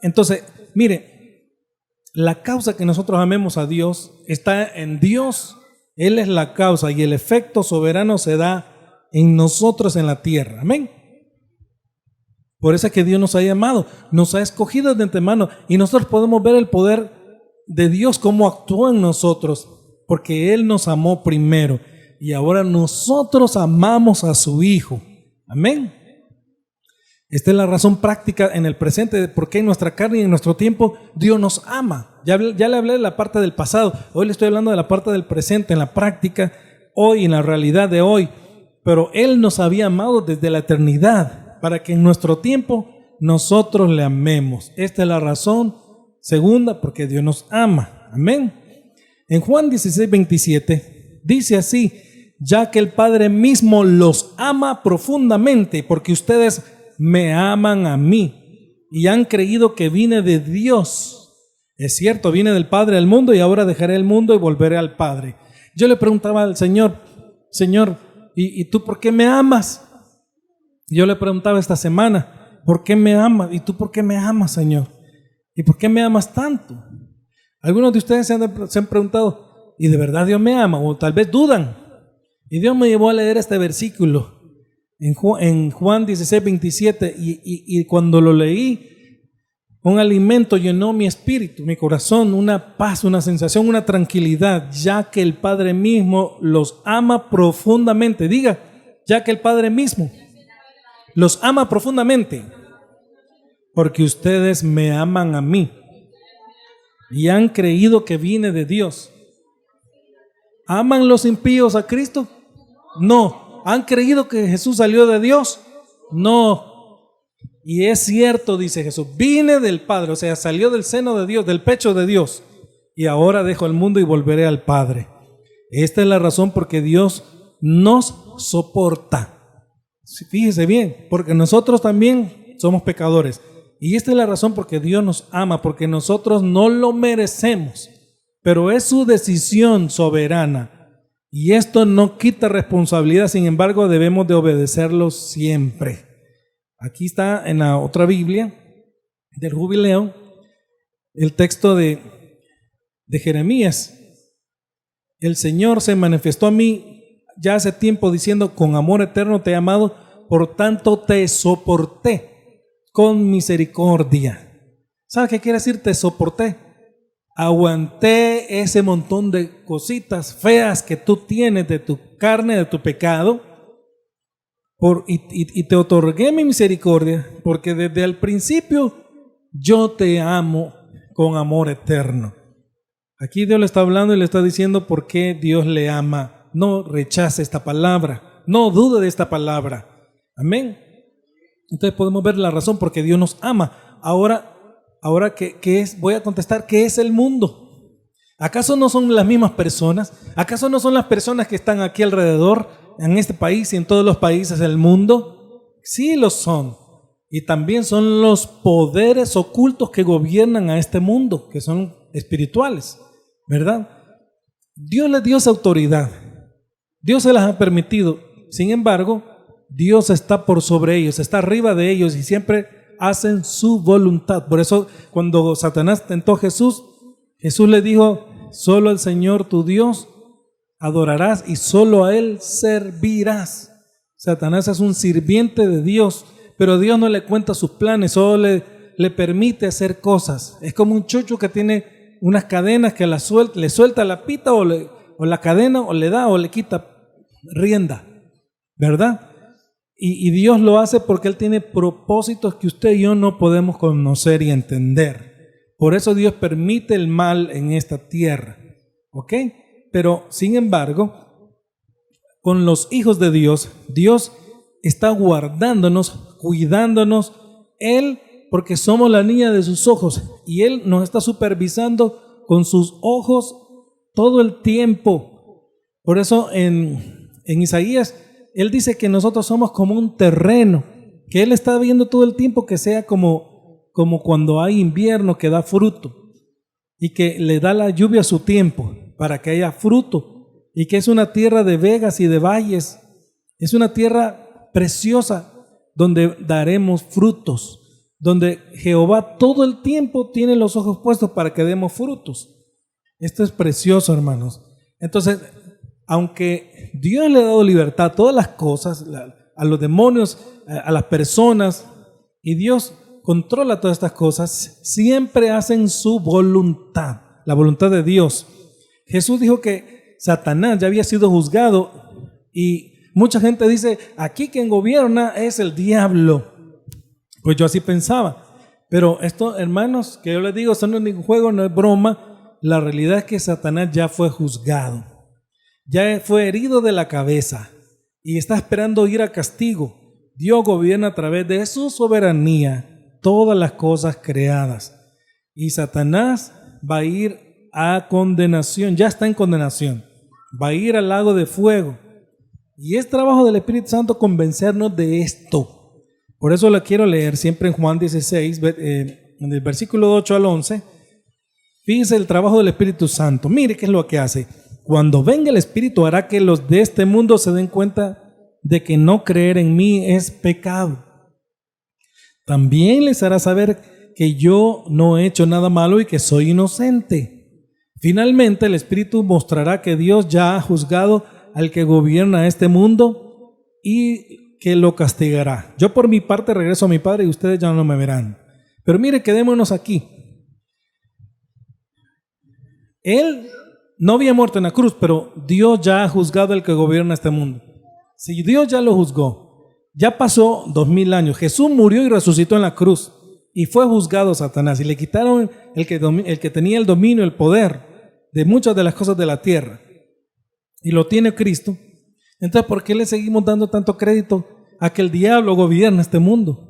Entonces, mire, la causa que nosotros amemos a Dios está en Dios. Él es la causa y el efecto soberano se da en nosotros en la tierra. Amén. Por eso es que Dios nos ha llamado, nos ha escogido de antemano, y nosotros podemos ver el poder de Dios, cómo actúa en nosotros, porque Él nos amó primero y ahora nosotros amamos a su Hijo. Amén. Esta es la razón práctica en el presente de por qué en nuestra carne y en nuestro tiempo Dios nos ama. Ya le hablé de la parte del pasado, hoy le estoy hablando de la parte del presente, en la práctica, hoy, en la realidad de hoy. Pero Él nos había amado desde la eternidad, para que en nuestro tiempo nosotros le amemos. Esta es la razón segunda, porque Dios nos ama. Amén. En Juan 16, 27 Dice así: ya que el Padre mismo los ama profundamente, porque ustedes me aman a mí y han creído que vine de Dios. Es cierto, vine del Padre al mundo y ahora dejaré el mundo y volveré al Padre. Yo le preguntaba al Señor: Señor, ¿y tú por qué me amas? Yo le preguntaba esta semana: ¿por qué me amas? ¿Y tú por qué me amas, Señor? ¿Y por qué me amas tanto? Algunos de ustedes se han preguntado: ¿y de verdad Dios me ama? O tal vez dudan. Y Dios me llevó a leer este versículo en Juan 16, 27, y cuando lo leí, un alimento llenó mi espíritu, mi corazón, una paz, una sensación, una tranquilidad, ya que el Padre mismo los ama profundamente. Diga: ya que el Padre mismo los ama profundamente, porque ustedes me aman a mí y han creído que vine de Dios. ¿Aman los impíos a Cristo? No. ¿Han creído que Jesús salió de Dios? No. Y es cierto, dice Jesús, vine del Padre, o sea, salió del seno de Dios, del pecho de Dios, y ahora dejo el mundo y volveré al Padre. Esta es la razón por que Dios nos soporta. Fíjese bien, porque nosotros también somos pecadores. Y esta es la razón por que Dios nos ama, porque nosotros no lo merecemos, pero es su decisión soberana. Y esto no quita responsabilidad, sin embargo, debemos de obedecerlo siempre. Aquí está en la otra Biblia del Jubileo el texto de Jeremías. El Señor se manifestó a mí ya hace tiempo diciendo: con amor eterno te he amado, por tanto te soporté con misericordia. ¿Sabe qué quiere decir te soporté? Aguanté ese montón de cositas feas que tú tienes de tu carne, de tu pecado, y te otorgué mi misericordia, porque desde el principio yo te amo con amor eterno. Aquí Dios le está hablando y le está diciendo por qué Dios le ama. No rechace esta palabra, no dude de esta palabra. Amén. Entonces podemos ver la razón por qué Dios nos ama. Ahora ¿qué es? Voy a contestar: ¿qué es el mundo? ¿Acaso no son las mismas personas? ¿Acaso no son las personas que están aquí alrededor, en este país y en todos los países del mundo? Sí lo son. Y también son los poderes ocultos que gobiernan a este mundo, que son espirituales, ¿verdad? Dios les dio esa autoridad. Dios se las ha permitido. Sin embargo, Dios está por sobre ellos, está arriba de ellos y siempre hacen su voluntad. Por eso cuando Satanás tentó a Jesús, Jesús le dijo: solo al Señor tu Dios adorarás y solo a Él servirás. Satanás es un sirviente de Dios, pero Dios no le cuenta sus planes, solo le permite hacer cosas. Es como un chocho que tiene unas cadenas que le suelta la pita o la cadena, o le da o le quita rienda, ¿verdad? Y Dios lo hace porque Él tiene propósitos que usted y yo no podemos conocer y entender. Por eso Dios permite el mal en esta tierra, ¿ok? Pero sin embargo, con los hijos de Dios, Dios está guardándonos, cuidándonos, Él, porque somos la niña de sus ojos, y Él nos está supervisando con sus ojos todo el tiempo. Por eso en Isaías, Él dice que nosotros somos como un terreno, que Él está viendo todo el tiempo que sea como cuando hay invierno, que da fruto y que le da la lluvia a su tiempo para que haya fruto, y que es una tierra de vegas y de valles, es una tierra preciosa donde daremos frutos, donde Jehová todo el tiempo tiene los ojos puestos para que demos frutos. Esto es precioso, hermanos. Entonces, aunque Dios le ha dado libertad a todas las cosas, a los demonios, a las personas, y Dios controla todas estas cosas, siempre hacen su voluntad, la voluntad de Dios. Jesús dijo que Satanás ya había sido juzgado, y mucha gente dice: aquí quien gobierna es el diablo. Pues yo así pensaba, pero esto, hermanos, que yo les digo, esto no es ningún juego, no es broma. La realidad es que Satanás ya fue juzgado, ya fue herido de la cabeza y está esperando ir a castigo. Dios gobierna a través de su soberanía todas las cosas creadas, y Satanás va a ir a condenación, ya está en condenación. va a ir al lago de fuego. Y es trabajo del Espíritu Santo convencernos de esto. Por eso lo quiero leer siempre en Juan 16, en el versículo 8 al 11. Fíjese el trabajo del Espíritu Santo. Mire qué es lo que hace. Cuando venga el Espíritu hará que los de este mundo se den cuenta de que no creer en mí es pecado. También les hará saber que yo no he hecho nada malo y que soy inocente. Finalmente el Espíritu mostrará que Dios ya ha juzgado al que gobierna este mundo y que lo castigará. Yo por mi parte regreso a mi Padre y ustedes ya no me verán. Pero mire, quedémonos aquí. Él no había muerto en la cruz, pero Dios ya ha juzgado al que gobierna este mundo. Si Dios ya lo juzgó, ya pasó 2000 años. Jesús murió y resucitó en la cruz y fue juzgado Satanás y le quitaron el que tenía el dominio, el poder de muchas de las cosas de la tierra y lo tiene Cristo. Entonces, ¿por qué le seguimos dando tanto crédito a que el diablo gobierna este mundo?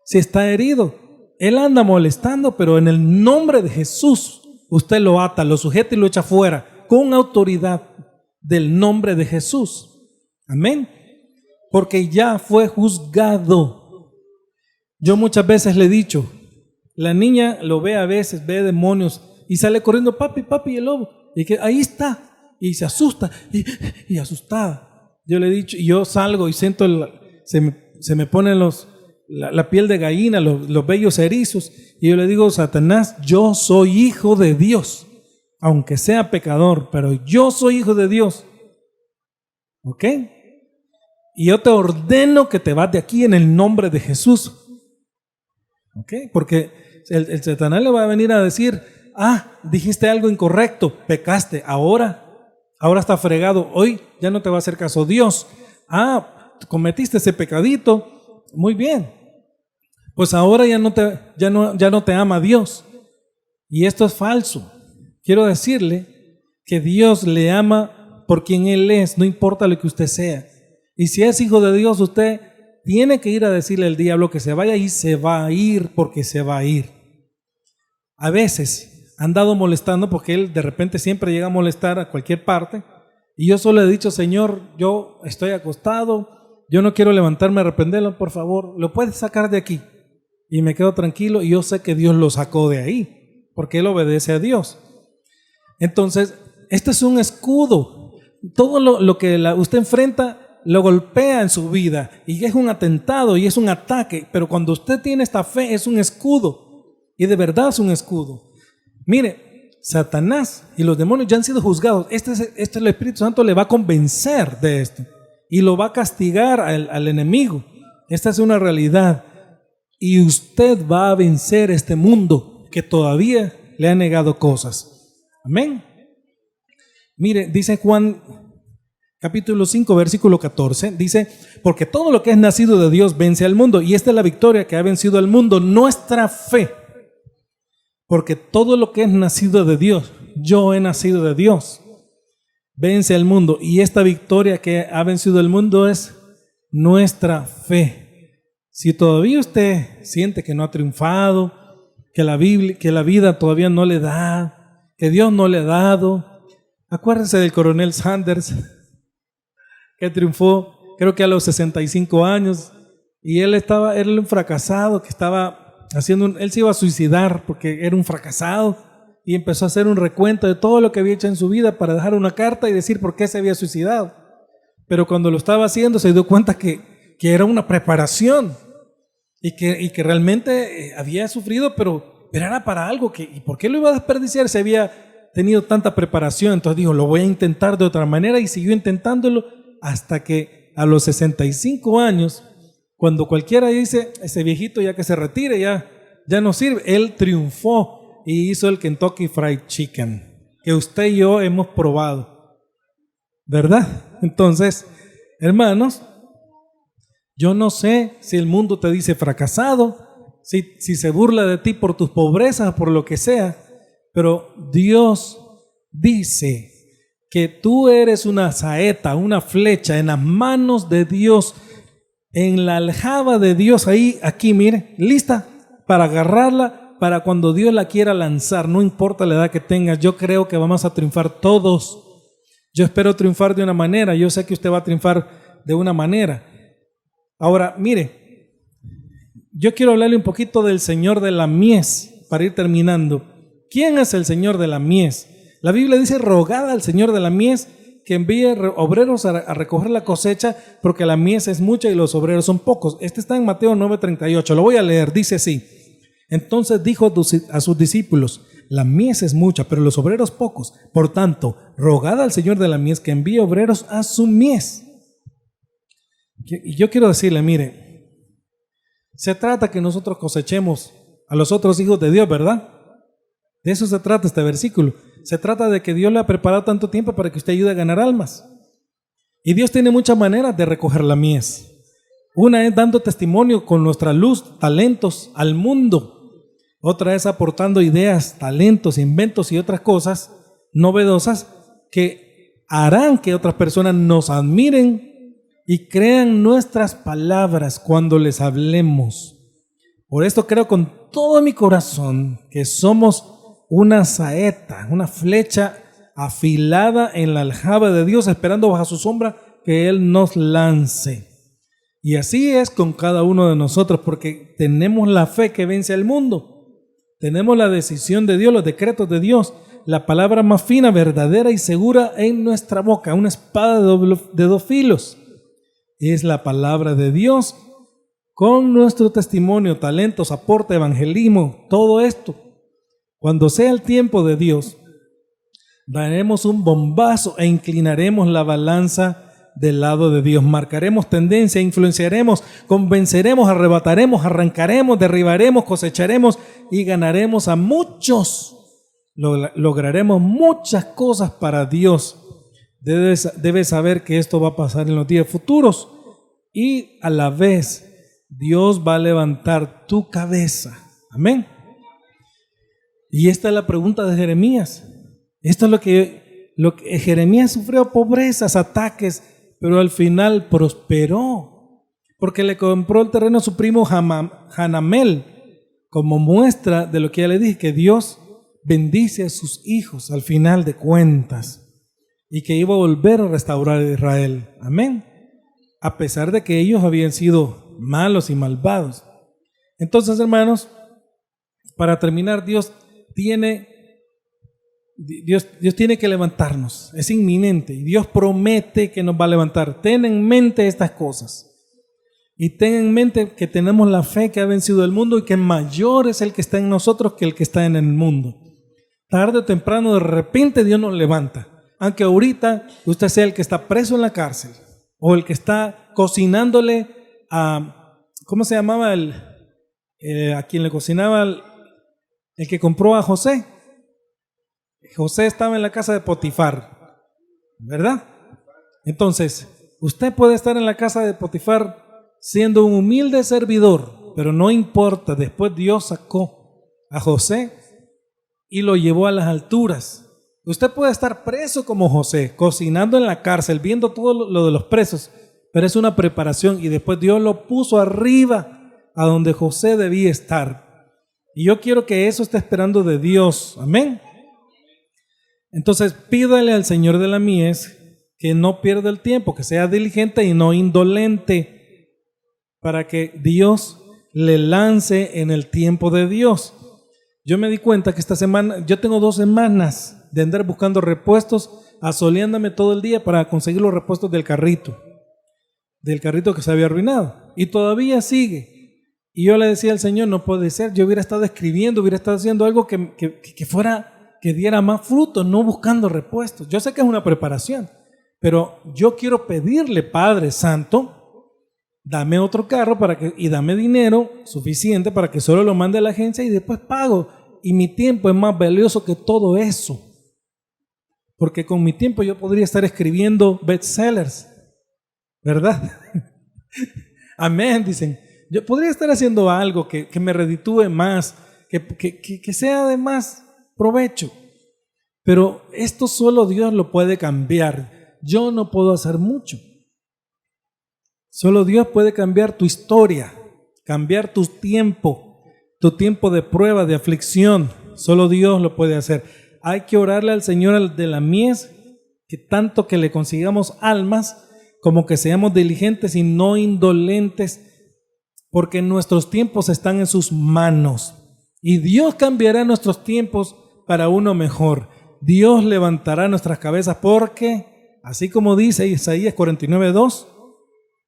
Si está herido, él anda molestando, pero en el nombre de Jesús usted lo ata, lo sujeta y lo echa fuera con autoridad del nombre de Jesús. Amén. Porque ya fue juzgado. Yo muchas veces le he dicho, la niña lo ve a veces, ve demonios y sale corriendo, papi, papi, el lobo. Y que ahí está. Y se asusta y asustada. Yo le he dicho, y yo salgo y siento, se me ponen la piel de gallina, los vellos erizos. Y yo le digo, Satanás, yo soy hijo de Dios. Aunque sea pecador, pero yo soy hijo de Dios. ¿Ok? Y yo te ordeno que te vas de aquí en el nombre de Jesús. ¿Ok? Porque el Satanás le va a venir a decir, dijiste algo incorrecto, pecaste, ahora está fregado, hoy ya no te va a hacer caso Dios. Cometiste ese pecadito, muy bien. Pues ahora ya no te ama Dios. Y esto es falso. Quiero decirle que Dios le ama por quien Él es, no importa lo que usted sea. Y si es hijo de Dios, usted tiene que ir a decirle al diablo que se vaya y se va a ir porque se va a ir. A veces han dado molestando porque él de repente siempre llega a molestar a cualquier parte. Y yo solo he dicho, Señor, yo estoy acostado, yo no quiero levantarme a arrepentirlo, por favor, lo puedes sacar de aquí. Y me quedo tranquilo y yo sé que Dios lo sacó de ahí, porque él obedece a Dios. Entonces, este es un escudo. Todo lo que usted enfrenta lo golpea en su vida y es un atentado y es un ataque, pero cuando usted tiene esta fe es un escudo y de verdad es un escudo. Mire, Satanás y los demonios ya han sido juzgados. El Espíritu Santo le va a convencer de esto y lo va a castigar al enemigo. Esta es una realidad y usted va a vencer este mundo que todavía le ha negado cosas. Amén. Mire, dice Juan capítulo 5, versículo 14, dice, porque todo lo que es nacido de Dios vence al mundo, y esta es la victoria que ha vencido al mundo, nuestra fe. Porque todo lo que es nacido de Dios, yo he nacido de Dios, vence al mundo, y esta victoria que ha vencido al mundo es nuestra fe. Si todavía usted siente que no ha triunfado, que la vida todavía no le da, que Dios no le ha dado, acuérdense del coronel Sanders, que triunfó creo que a los 65 años y él era un fracasado que estaba él se iba a suicidar porque era un fracasado y empezó a hacer un recuento de todo lo que había hecho en su vida para dejar una carta y decir por qué se había suicidado. Pero cuando lo estaba haciendo se dio cuenta que era una preparación y que realmente había sufrido, pero era para algo ¿y por qué lo iba a desperdiciar si había tenido tanta preparación? Entonces dijo, lo voy a intentar de otra manera y siguió intentándolo hasta que a los 65 años, cuando cualquiera dice, ese viejito ya que se retire, ya no sirve, él triunfó y hizo el Kentucky Fried Chicken, que usted y yo hemos probado, ¿verdad? Entonces, hermanos, yo no sé si el mundo te dice fracasado, si se burla de ti por tus pobrezas, por lo que sea, pero Dios dice que tú eres una saeta, una flecha en las manos de Dios, en la aljaba de Dios, aquí, mire, lista para agarrarla, para cuando Dios la quiera lanzar, no importa la edad que tengas, yo creo que vamos a triunfar todos. Yo espero triunfar de una manera, yo sé que usted va a triunfar de una manera. Ahora, mire, yo quiero hablarle un poquito del Señor de la mies para ir terminando. ¿Quién es el Señor de la mies? La Biblia dice: rogad al Señor de la mies que envíe obreros a recoger la cosecha, porque la mies es mucha y los obreros son pocos. Este está en Mateo 9:38, lo voy a leer, dice así: entonces dijo a sus discípulos: la mies es mucha, pero los obreros pocos. Por tanto, rogad al Señor de la mies que envíe obreros a su mies. Y yo quiero decirle, mire, se trata que nosotros cosechemos a los otros hijos de Dios, ¿verdad? De eso se trata este versículo. Se trata de que Dios le ha preparado tanto tiempo para que usted ayude a ganar almas. Y Dios tiene muchas maneras de recoger la mies. Una es dando testimonio con nuestra luz, talentos al mundo. Otra es aportando ideas, talentos, inventos y otras cosas novedosas que harán que otras personas nos admiren y crean nuestras palabras cuando les hablemos. Por esto creo con todo mi corazón que somos una saeta, una flecha afilada en la aljaba de Dios, esperando bajo su sombra que Él nos lance. Y así es con cada uno de nosotros, porque tenemos la fe que vence al mundo. Tenemos la decisión de Dios, los decretos de Dios, la palabra más fina, verdadera y segura en nuestra boca, una espada de dos filos. Es la palabra de Dios con nuestro testimonio, talentos, aporte, evangelismo, todo esto. Cuando sea el tiempo de Dios, daremos un bombazo e inclinaremos la balanza del lado de Dios. Marcaremos tendencia, influenciaremos, convenceremos, arrebataremos, arrancaremos, derribaremos, cosecharemos y ganaremos a muchos. Lograremos muchas cosas para Dios. Debes saber que esto va a pasar en los días futuros y a la vez Dios va a levantar tu cabeza. Amén. Y esta es la pregunta de Jeremías. Esto es lo que Jeremías sufrió: pobrezas, ataques, pero al final prosperó, porque le compró el terreno a su primo Hanamel, como muestra de lo que ya le dije, que Dios bendice a sus hijos al final de cuentas, y que iba a volver a restaurar a Israel. Amén. A pesar de que ellos habían sido malos y malvados. Entonces, hermanos, para terminar, Dios tiene que levantarnos, es inminente, y Dios promete que nos va a levantar. Ten en mente estas cosas y ten en mente que tenemos la fe que ha vencido el mundo y que mayor es el que está en nosotros que el que está en el mundo. Tarde o temprano, de repente Dios nos levanta, aunque ahorita usted sea el que está preso en la cárcel o el que está cocinándole a, ¿cómo se llamaba a quien le cocinaba el que compró a José? José estaba en la casa de Potifar, ¿verdad? Entonces, usted puede estar en la casa de Potifar siendo un humilde servidor, pero no importa, después Dios sacó a José y lo llevó a las alturas. Usted puede estar preso como José, cocinando en la cárcel, viendo todo lo de los presos, pero es una preparación y después Dios lo puso arriba a donde José debía estar. Y yo quiero que eso esté esperando de Dios. Amén. Entonces pídale al Señor de la mies que no pierda el tiempo, que sea diligente y no indolente, para que Dios le lance en el tiempo de Dios. Yo me di cuenta que esta semana, yo tengo 2 semanas de andar buscando repuestos, asoleándome todo el día para conseguir los repuestos del carrito que se había arruinado, y todavía sigue. Y yo le decía al Señor: no puede ser, yo hubiera estado escribiendo, hubiera estado haciendo algo que diera más fruto, no buscando repuestos. Yo sé que es una preparación, pero yo quiero pedirle: Padre Santo, dame otro carro y dame dinero suficiente para que solo lo mande a la agencia y después pago. Y mi tiempo es más valioso que todo eso, porque con mi tiempo yo podría estar escribiendo bestsellers, ¿verdad? Amén, dicen. Yo podría estar haciendo algo que me reditúe más, que sea de más provecho. Pero esto solo Dios lo puede cambiar. Yo no puedo hacer mucho. Solo Dios puede cambiar tu historia, cambiar tu tiempo de prueba, de aflicción. Solo Dios lo puede hacer. Hay que orarle al Señor de la mies que tanto que le consigamos almas, como que seamos diligentes y no indolentes, porque nuestros tiempos están en sus manos. Y Dios cambiará nuestros tiempos para uno mejor. Dios levantará nuestras cabezas porque, así como dice Isaías 49:2,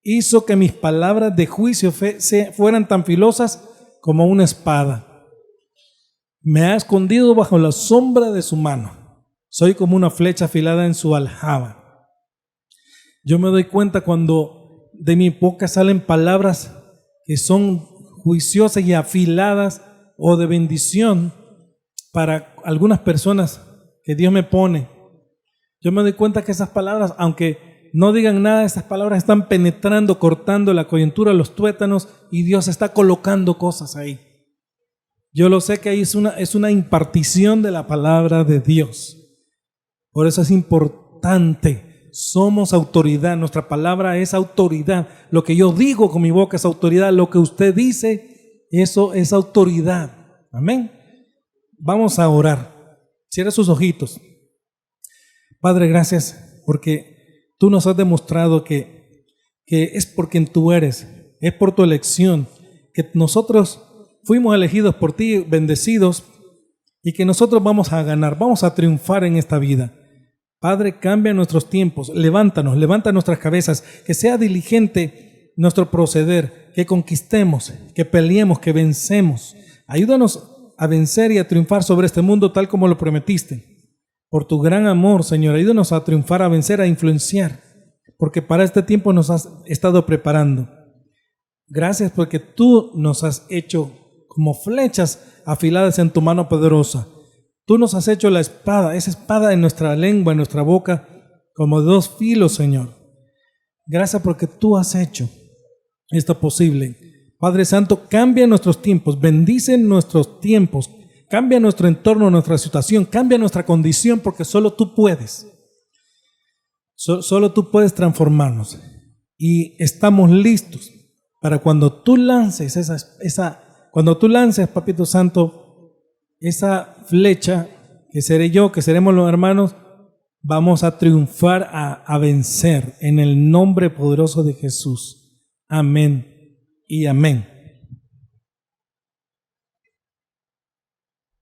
hizo que mis palabras de juicio fueran tan filosas como una espada. Me ha escondido bajo la sombra de su mano. Soy como una flecha afilada en su aljaba. Yo me doy cuenta cuando de mi boca salen palabras que son juiciosas y afiladas o de bendición para algunas personas que Dios me pone. Yo me doy cuenta que esas palabras, aunque no digan nada, esas palabras están penetrando, cortando la coyuntura, los tuétanos, y Dios está colocando cosas ahí. Yo lo sé que ahí es una impartición de la palabra de Dios. Por eso es importante. Somos autoridad, nuestra palabra es autoridad. Lo que yo digo con mi boca es autoridad. Lo que usted dice, eso es autoridad. Amén. Vamos a orar. Cierra sus ojitos. Padre, gracias porque tú nos has demostrado que es por quien tú eres, es por tu elección, que nosotros fuimos elegidos por ti, bendecidos, y que nosotros vamos a ganar, vamos a triunfar en esta vida. Padre, cambia nuestros tiempos, levántanos, levanta nuestras cabezas, que sea diligente nuestro proceder, que conquistemos, que peleemos, que vencemos. Ayúdanos a vencer y a triunfar sobre este mundo tal como lo prometiste. Por tu gran amor, Señor, ayúdanos a triunfar, a vencer, a influenciar, porque para este tiempo nos has estado preparando. Gracias porque tú nos has hecho como flechas afiladas en tu mano poderosa. Tú nos has hecho la espada, esa espada en nuestra lengua, en nuestra boca, como de 2 filos, Señor. Gracias porque tú has hecho esto posible. Padre Santo, cambia nuestros tiempos, bendice nuestros tiempos, cambia nuestro entorno, nuestra situación, cambia nuestra condición, porque solo tú puedes. Solo tú puedes transformarnos. Y estamos listos para cuando tú lances cuando tú lances, Papito Santo, esa flecha, que seré yo, que seremos los hermanos, vamos a triunfar, a vencer en el nombre poderoso de Jesús. Amén y amén.